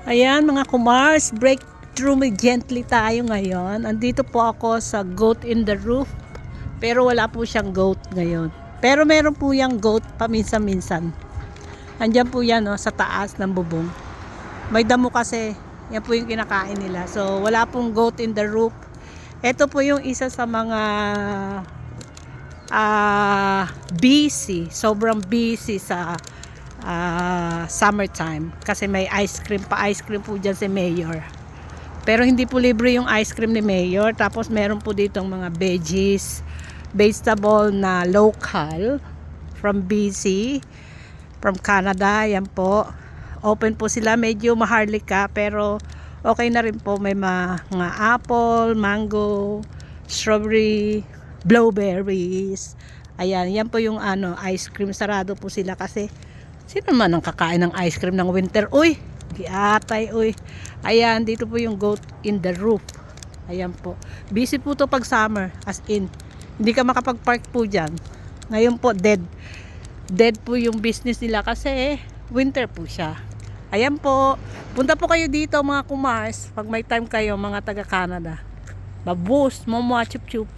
Ayan mga kumars, breakthrough me gently tayo ngayon. Andito po ako sa goat in the roof. Pero wala po siyang goat ngayon. Pero meron po yung goat paminsan-minsan. Andyan po yan sa taas ng bubong. May damo kasi. Yan po yung kinakain nila. So wala pong goat in the roof. Ito po yung isa sa mga busy. Sobrang busy sa summertime kasi may ice cream po dyan si Mayor, pero hindi po libre yung ice cream ni Mayor. Tapos meron po ditong mga veggies, vegetable na local from BC, from Canada. Yan po, open po sila, medyo maharlika pero okay na rin po. May mga apple, mango, strawberry, blueberries. Ayan, yan po yung ice cream. Sarado po sila kasi sino man ang kakain ng ice cream ng winter? Uy, giatay, uy. Ayan, dito po yung goat in the roof. Ayan po. Busy po to pag summer. As in, hindi ka makapag-park po dyan. Ngayon po, dead. Dead po yung business nila kasi winter po siya. Ayan po. Punta po kayo dito mga kumars. Pag may time kayo, mga taga Canada. Babus, momo, chup chup.